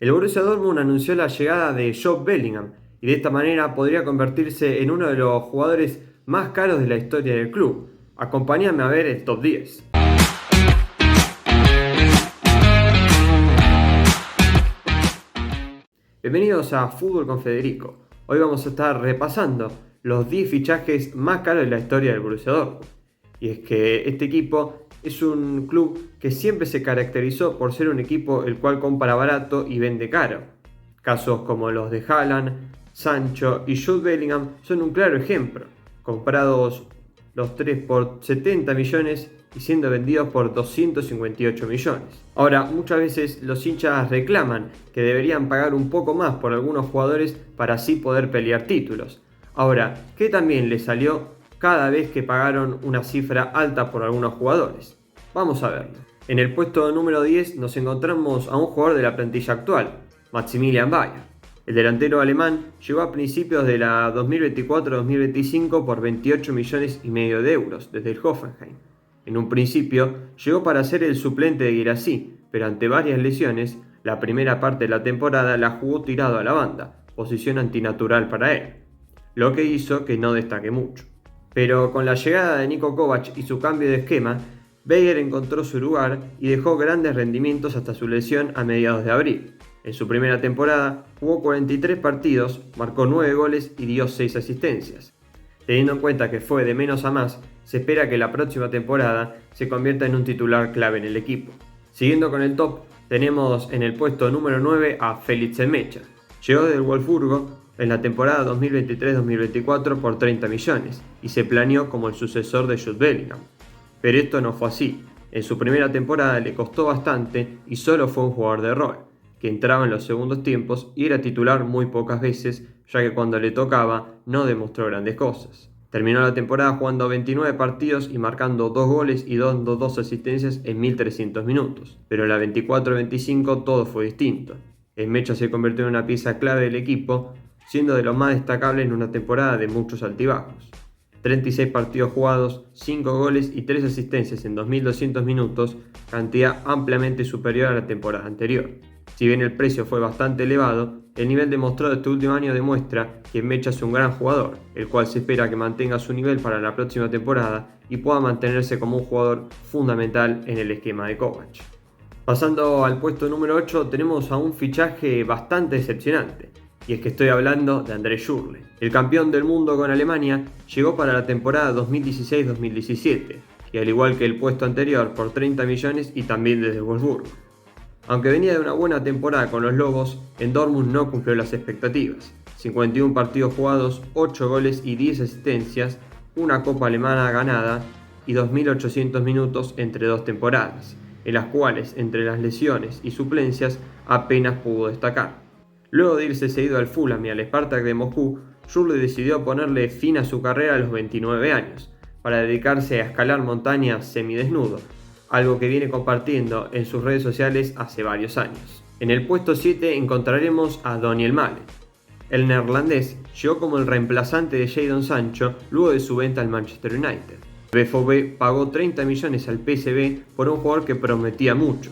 El Borussia Dortmund anunció la llegada de Jude Bellingham y de esta manera podría convertirse en uno de los jugadores más caros de la historia del club. Acompáñame a ver el top 10. Bienvenidos a Fútbol con Federico. Hoy vamos a estar repasando los 10 fichajes más caros de la historia del Borussia Dortmund. Y es que este equipo es un club que siempre se caracterizó por ser un equipo el cual compra barato y vende caro. Casos como los de Haaland, Sancho y Jude Bellingham son un claro ejemplo, comprados los tres por 70 millones y siendo vendidos por 258 millones. Ahora, muchas veces los hinchas reclaman que deberían pagar un poco más por algunos jugadores para así poder pelear títulos. Ahora, ¿qué también les salió cada vez que pagaron una cifra alta por algunos jugadores? Vamos a verlo. En el puesto número 10 nos encontramos a un jugador de la plantilla actual, Maximilian Bayer. El delantero alemán llegó a principios de la 2024-2025 por 28 millones y medio de euros desde el Hoffenheim. En un principio llegó para ser el suplente de Guirassy, pero ante varias lesiones, la primera parte de la temporada la jugó tirado a la banda, posición antinatural para él, lo que hizo que no destaque mucho. Pero con la llegada de Niko Kovac y su cambio de esquema, Bayer encontró su lugar y dejó grandes rendimientos hasta su lesión a mediados de abril. En su primera temporada jugó 43 partidos, marcó 9 goles y dio 6 asistencias. Teniendo en cuenta que fue de menos a más, se espera que la próxima temporada se convierta en un titular clave en el equipo. Siguiendo con el top, tenemos en el puesto número 9 a Felix Nmecha. Llegó del Wolfsburgo en la temporada 2023-2024 por 30 millones y se planeó como el sucesor de Jude Bellingham. Pero esto no fue así. En su primera temporada le costó bastante y solo fue un jugador de rol, que entraba en los segundos tiempos y era titular muy pocas veces, ya que cuando le tocaba no demostró grandes cosas. Terminó la temporada jugando 29 partidos y marcando 2 goles y dando 2 asistencias en 1300 minutos. Pero en la 24-25 todo fue distinto. Nmecha se convirtió en una pieza clave del equipo, siendo de lo más destacable en una temporada de muchos altibajos. 36 partidos jugados, 5 goles y 3 asistencias en 2200 minutos, cantidad ampliamente superior a la temporada anterior. Si bien el precio fue bastante elevado, el nivel demostrado este último año demuestra que Nmecha es un gran jugador, el cual se espera que mantenga su nivel para la próxima temporada y pueda mantenerse como un jugador fundamental en el esquema de Kovac. Pasando al puesto número 8 tenemos a un fichaje bastante decepcionante, y es que estoy hablando de André Schürrle. El campeón del mundo con Alemania llegó para la temporada 2016-2017, y al igual que el puesto anterior por 30 millones y también desde Wolfsburgo. Aunque venía de una buena temporada con los Lobos, en Dortmund no cumplió las expectativas. 51 partidos jugados, 8 goles y 10 asistencias, una Copa Alemana ganada y 2.800 minutos entre 2 temporadas, en las cuales, entre las lesiones y suplencias, apenas pudo destacar. Luego de irse cedido al Fulham y al Spartak de Moscú, Schürrle decidió ponerle fin a su carrera a los 29 años, para dedicarse a escalar montañas semidesnudo, algo que viene compartiendo en sus redes sociales hace varios años. En el puesto 7 encontraremos a Daniel Malen. El neerlandés llegó como el reemplazante de Jadon Sancho luego de su venta al Manchester United. El BVB pagó 30 millones al PSV por un jugador que prometía mucho.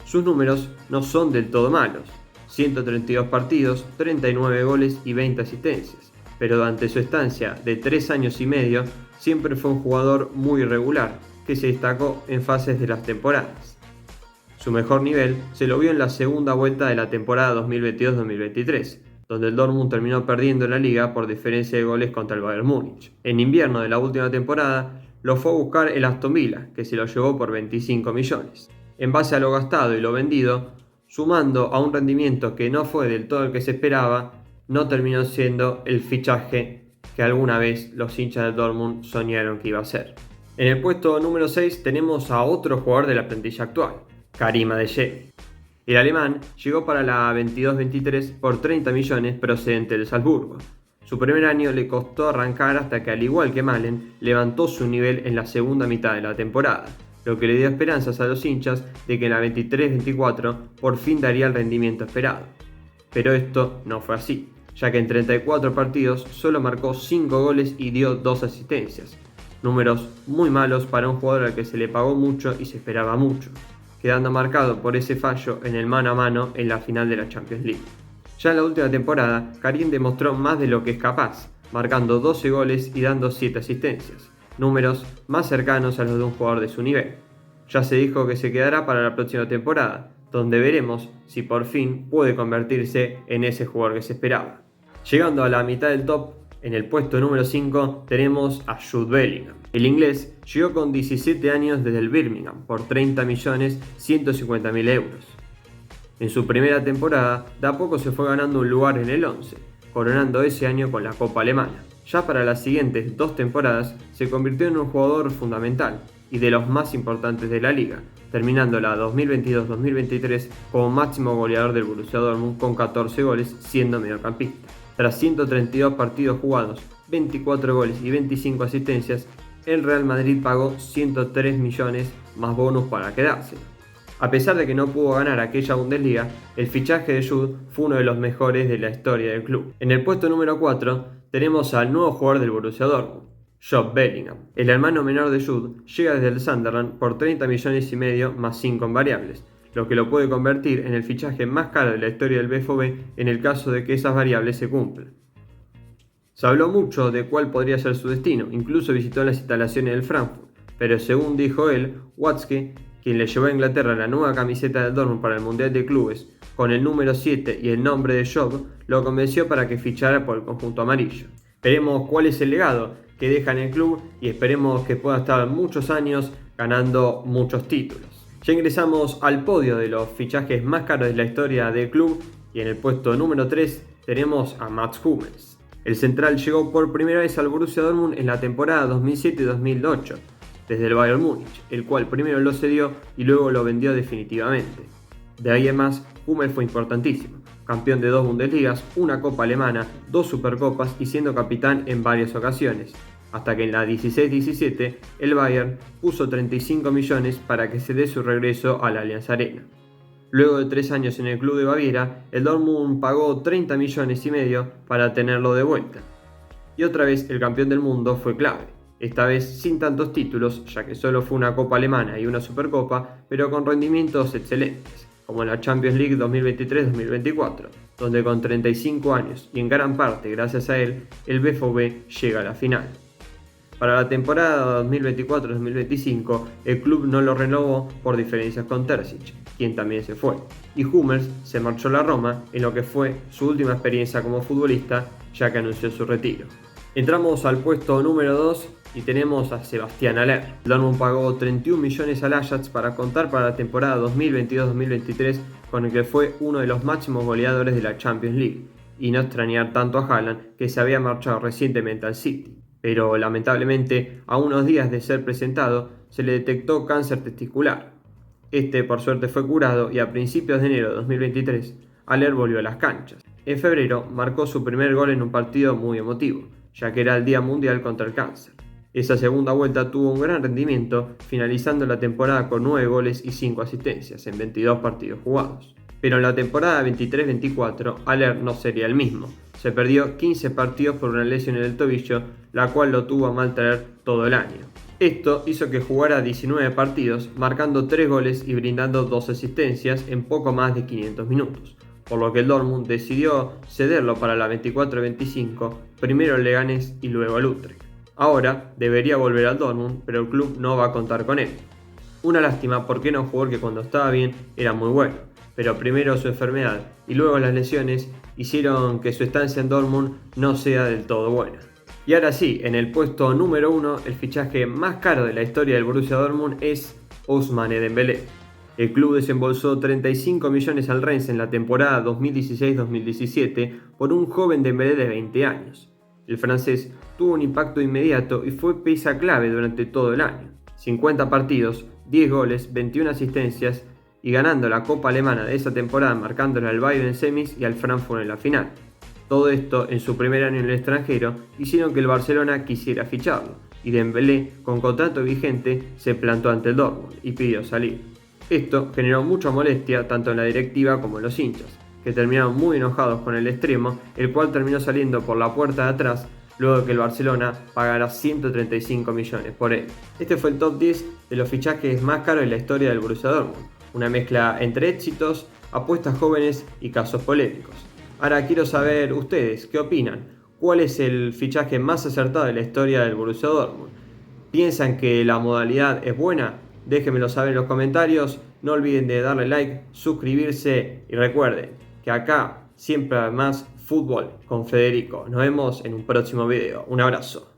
Sus números no son del todo malos, 132 partidos, 39 goles y 20 asistencias, pero durante su estancia de 3 años y medio siempre fue un jugador muy irregular, que se destacó en fases de las temporadas. Su mejor nivel se lo vio en la segunda vuelta de la temporada 2022-2023, donde el Dortmund terminó perdiendo la liga por diferencia de goles contra el Bayern Múnich. En invierno de la última temporada lo fue a buscar el Aston Villa, que se lo llevó por 25 millones. En base a lo gastado y lo vendido, sumando a un rendimiento que no fue del todo el que se esperaba, no terminó siendo el fichaje que alguna vez los hinchas del Dortmund soñaron que iba a ser. En el puesto número 6 tenemos a otro jugador de la plantilla actual, Karim Adeyemi. El alemán llegó para la 22-23 por 30 millones procedente del Salzburgo. Su primer año le costó arrancar hasta que, al igual que Malen, levantó su nivel en la segunda mitad de la temporada, lo que le dio esperanzas a los hinchas de que en la 23-24 por fin daría el rendimiento esperado. Pero esto no fue así, ya que en 34 partidos solo marcó 5 goles y dio 2 asistencias. Números muy malos para un jugador al que se le pagó mucho y se esperaba mucho. quedando marcado por ese fallo en el mano a mano en la final de la Champions League. Ya en la última temporada, Karim demostró más de lo que es capaz, marcando 12 goles y dando 7 asistencias, números más cercanos a los de un jugador de su nivel. Ya se dijo que se quedará para la próxima temporada, donde veremos si por fin puede convertirse en ese jugador que se esperaba. Llegando a la mitad del top, en el puesto número 5 tenemos a Jude Bellingham. El inglés llegó con 17 años desde el Birmingham por 30.150.000 euros. En su primera temporada, de a poco se fue ganando un lugar en el 11, coronando ese año con la Copa Alemana. Ya para las siguientes 2 temporadas se convirtió en un jugador fundamental y de los más importantes de la liga, terminando la 2022-2023 como máximo goleador del Borussia Dortmund con 14 goles siendo mediocampista. Tras 132 partidos jugados, 24 goles y 25 asistencias, el Real Madrid pagó 103 millones más bonus para quedarse. A pesar de que no pudo ganar aquella Bundesliga, el fichaje de Jude fue uno de los mejores de la historia del club. En el puesto número 4 tenemos al nuevo jugador del Borussia Dortmund, Jude Bellingham. El hermano menor de Jude llega desde el Sunderland por 30 millones y medio más 5 en variables, lo que lo puede convertir en el fichaje más caro de la historia del BVB en el caso de que esas variables se cumplan. Se habló mucho de cuál podría ser su destino, incluso visitó las instalaciones del Frankfurt, pero según dijo él, Watzke, quien le llevó a Inglaterra la nueva camiseta del Dortmund para el Mundial de Clubes, con el número 7 y el nombre de Job, lo convenció para que fichara por el conjunto amarillo. Veremos cuál es el legado que deja en el club y esperemos que pueda estar muchos años ganando muchos títulos. Ya ingresamos al podio de los fichajes más caros de la historia del club y en el puesto número 3 tenemos a Mats Hummels. El central llegó por primera vez al Borussia Dortmund en la temporada 2007-2008 desde el Bayern Múnich, el cual primero lo cedió y luego lo vendió definitivamente. De ahí en más, Hummels fue importantísimo, campeón de 2 Bundesligas, una Copa Alemana, 2 Supercopas y siendo capitán en varias ocasiones, hasta que en la 16-17 el Bayern puso 35 millones para que se dé su regreso a la Allianz Arena. Luego de 3 años en el club de Baviera, el Dortmund pagó 30 millones y medio para tenerlo de vuelta. Y otra vez el campeón del mundo fue clave. Esta vez sin tantos títulos, ya que solo fue una Copa Alemana y una Supercopa, pero con rendimientos excelentes, como en la Champions League 2023-2024, donde con 35 años y en gran parte gracias a él, el BVB llega a la final. Para la temporada 2024-2025, el club no lo renovó por diferencias con Terzic, quien también se fue, y Hummels se marchó a la Roma en lo que fue su última experiencia como futbolista, ya que anunció su retiro. Entramos al puesto número 2 y tenemos a Sebastián Haller. El Dortmund pagó 31 millones al Ajax para contar para la temporada 2022-2023 con el que fue uno de los máximos goleadores de la Champions League, y no extrañar tanto a Haaland, que se había marchado recientemente al City. Pero lamentablemente, a unos días de ser presentado, se le detectó cáncer testicular. Este por suerte fue curado y a principios de enero de 2023, Haller volvió a las canchas. En febrero marcó su primer gol en un partido muy emotivo, ya que era el Día Mundial contra el Cáncer. Esa segunda vuelta tuvo un gran rendimiento, finalizando la temporada con 9 goles y 5 asistencias en 22 partidos jugados. Pero en la temporada 23-24, Haller no sería el mismo. Se perdió 15 partidos por una lesión en el tobillo, la cual lo tuvo a mal traer todo el año. Esto hizo que jugara 19 partidos, marcando 3 goles y brindando 2 asistencias en poco más de 500 minutos, por lo que el Dortmund decidió cederlo para la 24-25, primero el Leganés y luego el Utrecht. Ahora debería volver al Dortmund, pero el club no va a contar con él. Una lástima porque era un jugador que cuando estaba bien era muy bueno, pero primero su enfermedad y luego las lesiones hicieron que su estancia en Dortmund no sea del todo buena. Y ahora sí, en el puesto número 1, el fichaje más caro de la historia del Borussia Dortmund es Ousmane Dembélé. El club desembolsó 35 millones al Rennes en la temporada 2016-2017 por un joven Dembélé de 20 años. El francés tuvo un impacto inmediato y fue pieza clave durante todo el año. 50 partidos, 10 goles, 21 asistencias y ganando la Copa Alemana de esa temporada marcándole al Bayern en semis y al Frankfurt en la final. Todo esto en su primer año en el extranjero hicieron que el Barcelona quisiera ficharlo y Dembélé, con contrato vigente, se plantó ante el Dortmund y pidió salir. Esto generó mucha molestia tanto en la directiva como en los hinchas, que terminaron muy enojados con el extremo, el cual terminó saliendo por la puerta de atrás luego de que el Barcelona pagara 135 millones por él. Este fue el top 10 de los fichajes más caros de la historia del Borussia Dortmund. una mezcla entre éxitos, apuestas jóvenes y casos polémicos. Ahora quiero saber ustedes, ¿qué opinan? ¿Cuál es el fichaje más acertado de la historia del Borussia Dortmund? ¿Piensan que la modalidad es buena? Déjenmelo saber en los comentarios. No olviden de darle like, suscribirse y recuerden que acá siempre hay más fútbol con Federico. Nos vemos en un próximo video. Un abrazo.